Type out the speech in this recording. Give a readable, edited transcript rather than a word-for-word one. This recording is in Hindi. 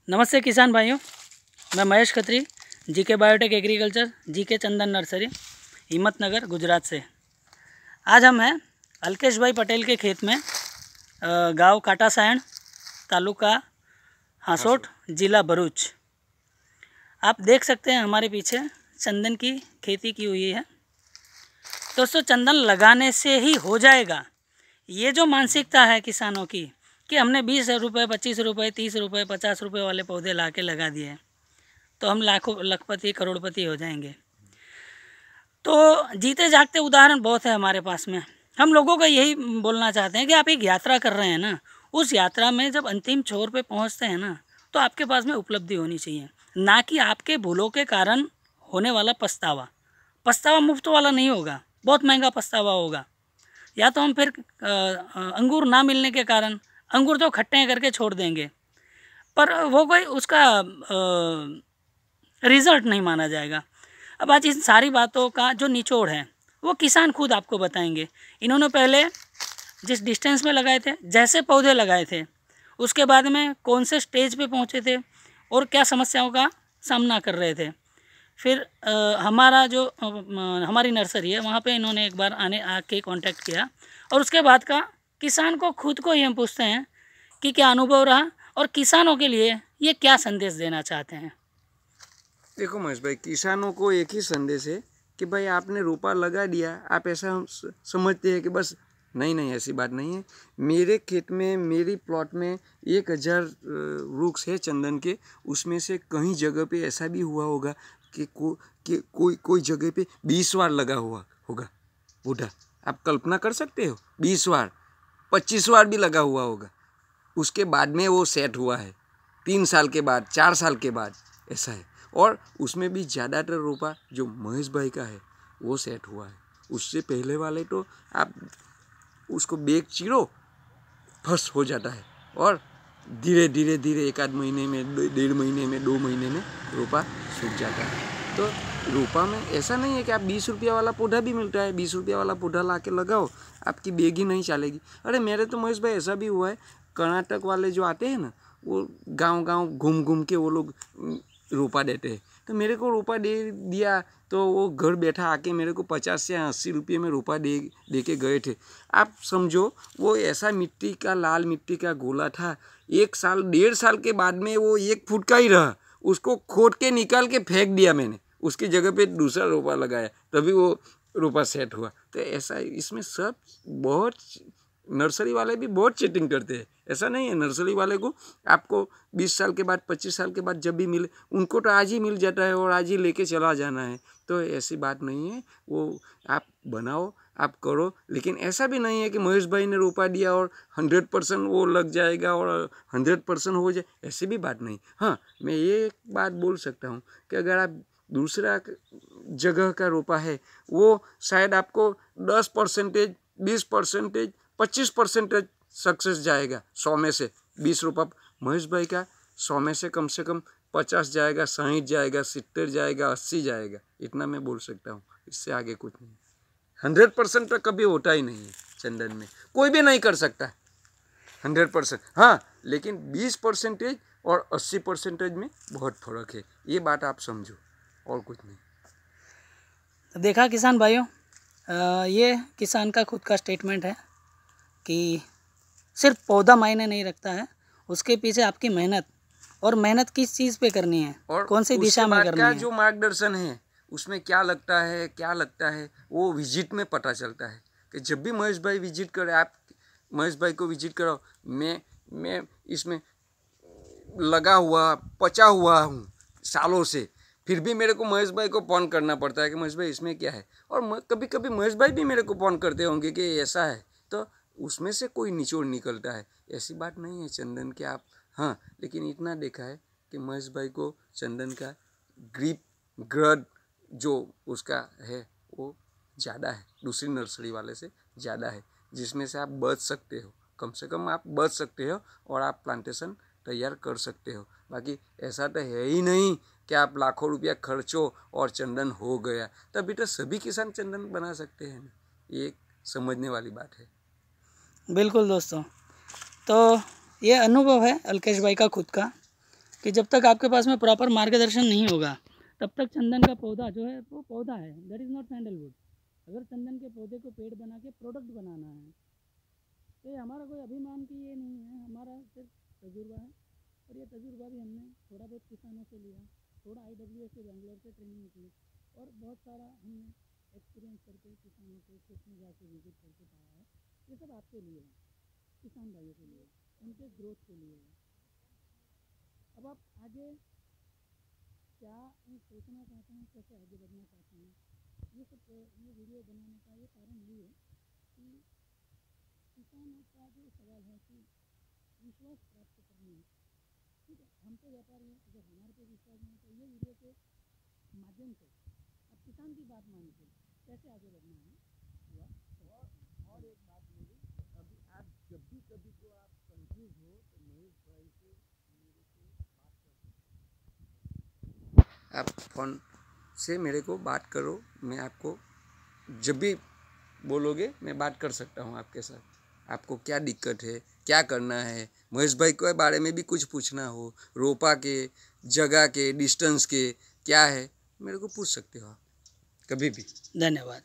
नमस्ते किसान भाइयों, मैं Mahesh Khatri, GK biotech agriculture, GK Chandan nursery, Himmatnagar, Gujarat से। आज हम हैं अलकेश भाई पटेल के खेत में, गांव काटासायण, तालुका हासोट, जिला भरूच। आप देख सकते हैं हमारे पीछे चंदन की खेती की हुई है। दोस्तों, चंदन लगाने से ही हो जाएगा, ये जो मानसिकता है किसानों की कि हमने 20 रुपये, 25 रुपये, 30 रुपये, 50 रुपये वाले पौधे ला के लगा दिए तो हम लाखों लखपति करोड़पति हो जाएंगे। तो जीते जागते उदाहरण बहुत है हमारे पास में। हम लोगों को यही बोलना चाहते हैं कि आप एक यात्रा कर रहे हैं ना, उस यात्रा में जब अंतिम छोर पे पहुंचते हैं ना, तो आपके पास में उपलब्धि होनी चाहिए, ना कि आपके भूलों के कारण होने वाला पछतावा। पछतावा मुफ्त वाला नहीं होगा, बहुत महंगा पछतावा होगा। या तो हम फिर अंगूर ना मिलने के कारण अंगूर तो खट्टे हैं करके छोड़ देंगे, पर वो कोई उसका रिज़ल्ट नहीं माना जाएगा। अब आज इन सारी बातों का जो निचोड़ है वो किसान खुद आपको बताएंगे। इन्होंने पहले जिस डिस्टेंस में लगाए थे, जैसे पौधे लगाए थे, उसके बाद में कौन से स्टेज पे पहुंचे थे और क्या समस्याओं का सामना कर रहे थे। फिर हमारा जो हमारी नर्सरी है वहाँ पे इन्होंने एक बार आके कांटेक्ट किया, और उसके बाद का किसान को खुद को ही हम पूछते हैं कि क्या अनुभव रहा और किसानों के लिए ये क्या संदेश देना चाहते हैं। देखो महेश भाई, किसानों को एक ही संदेश है कि भाई आपने रोपा लगा दिया, आप ऐसा समझते हैं कि बस नहीं, ऐसी बात नहीं है। मेरे खेत में, मेरी प्लॉट में 1000 वृक्ष है चंदन के, उसमें से कहीं जगह पे ऐसा भी हुआ होगा कि कोई जगह पे 20 बार लगा हुआ होगा बूढ़ा। आप कल्पना कर सकते हो, 20 बार, 25 बार भी लगा हुआ होगा। उसके बाद में वो सेट हुआ है, 3 साल के बाद, 4 साल के बाद, ऐसा है। और उसमें भी ज़्यादातर रोपा जो महेश भाई का है वो सेट हुआ है। उससे पहले वाले तो आप उसको बेग चीरो, फर्स्ट हो जाता है, और धीरे धीरे 1 आध महीने में, 1.5 महीने में, 2 महीने में रोपा सूख जाता है। तो रोपा में ऐसा नहीं है कि आप 20 रुपया वाला पौधा भी मिलता है, 20 रुपया वाला पौधा ला के लगाओ, आपकी बेग ही नहीं चलेगी। अरे मेरे तो महेश भाई ऐसा भी हुआ है, कर्नाटक वाले जो आते हैं ना, वो गांव घूम के वो लोग रोपा देते हैं। तो मेरे को रोपा दे दिया, तो वो घर बैठा आके मेरे को 50 से 80 रुपये में रोपा दे के गए थे। आप समझो, वो ऐसा मिट्टी का, लाल मिट्टी का गोला था। 1 साल, 1.5 साल के बाद में वो 1 फुट का ही रहा। उसको खोद के निकाल के फेंक दिया मैंने, उसकी जगह पे दूसरा रोपा लगाया, तभी वो रोपा सेट हुआ। तो ऐसा इसमें सब बहुत, नर्सरी वाले भी बहुत चीटिंग करते हैं। ऐसा नहीं है, नर्सरी वाले को आपको 20 साल के बाद, 25 साल के बाद जब भी मिले, उनको तो आज ही मिल जाता है और आज ही लेके चला जाना है। तो ऐसी बात नहीं है, वो आप बनाओ, आप करो। लेकिन ऐसा भी नहीं है कि महेश भाई ने रोपा दिया और 100% वो लग जाएगा और 100% हो जाए, ऐसी भी बात नहीं। हाँ, मैं ये एक बात बोल सकता हूँ कि अगर आप दूसरा जगह का रोपा है, वो शायद आपको 10%, 20%, 25% सक्सेस जाएगा। 100 में से 20 रुपये। महेश भाई का 100 में से कम 50 जाएगा, 60 जाएगा, 70 जाएगा, 80 जाएगा। इतना मैं बोल सकता हूँ, इससे आगे कुछ नहीं। 100% तो कभी होता ही नहीं है चंदन में, कोई भी नहीं कर सकता 100%। हाँ, लेकिन 20% और 80% में बहुत फर्क है, ये बात आप समझो, और कुछ नहीं। देखा किसान भाइयों, ये किसान का खुद का स्टेटमेंट है कि सिर्फ पौधा मायने नहीं रखता है, उसके पीछे आपकी मेहनत, और मेहनत किस चीज़ पे करनी है और कौन सी दिशा में करनी है। जो मार्गदर्शन है उसमें क्या लगता है वो विजिट में पता चलता है। कि जब भी महेश भाई विजिट करे, आप महेश भाई को विजिट करो। मैं इसमें लगा हुआ, पचा हुआ हूँ सालों से, फिर भी मेरे को महेश भाई को फ़ोन करना पड़ता है कि महेश भाई इसमें क्या है। और कभी कभी महेश भाई भी मेरे को फ़ोन करते होंगे कि ऐसा है, तो उसमें से कोई निचोड़ निकलता है। ऐसी बात नहीं है चंदन के आप। हाँ, लेकिन इतना देखा है कि महेश भाई को चंदन का ग्रद जो उसका है वो ज़्यादा है, दूसरी नर्सरी वाले से ज़्यादा है, जिसमें से आप बच सकते हो, कम से कम आप बच सकते हो और आप प्लांटेशन तैयार कर सकते हो। बाकी ऐसा तो है ही नहीं कि आप लाखों रुपया खर्चो और चंदन हो गया। तभी तो सभी किसान चंदन बना सकते हैं ना, ये एक समझने वाली बात है। बिल्कुल दोस्तों, तो ये अनुभव है अलकेश भाई का खुद का। कि जब तक आपके पास में प्रॉपर मार्गदर्शन नहीं होगा तब तक चंदन का पौधा जो है वो पौधा है, दैट इज़ नॉट सैंडलवुड। अगर चंदन के पौधे को पेड़ बना के प्रोडक्ट बनाना है तो ये हमारा कोई अभिमान की ये नहीं है, हमारा सिर्फ तजुर्बा है। और ये तजुर्बा भी हमने थोड़ा बहुत किसानों से लिया, थोड़ा IWS से बेंगलोर से ट्रेनिंग की, और बहुत सारा हमने एक्सपीरियंस करके किसानों के खेत में जाके विजिट करके पाया है। ये सब आपके लिए है, किसान भाइयों के लिए, उनके ग्रोथ के लिए है। अब आप आगे क्या सोचना चाहते हैं, कैसे आगे बढ़ना चाहते हैं, ये सब ये वीडियो बनाने का ये कारण यही है कि किसानों का जो सवाल है कि विश्वास प्राप्त करना है। ठीक है, हम तो व्यापारी हैं, अगर हमारे पे विश्वास नहीं तो ये वीडियो के माध्यम से अब किसान की बात मान के कैसे आगे बढ़ना है हुआ। और एक बात मेरी, अभी आप जब भी कभी को आप कंफ्यूज हो तो महेश भाई से मेरे को बात कर सकते हो। आप फ़ोन से मेरे को बात करो, मैं आपको जब भी बोलोगे मैं बात कर सकता हूँ आपके साथ। आपको क्या दिक्कत है, क्या करना है, महेश भाई के बारे में भी कुछ पूछना हो, रोपा के, जगह के, डिस्टेंस के क्या है, मेरे को पूछ सकते हो आप कभी भी। धन्यवाद।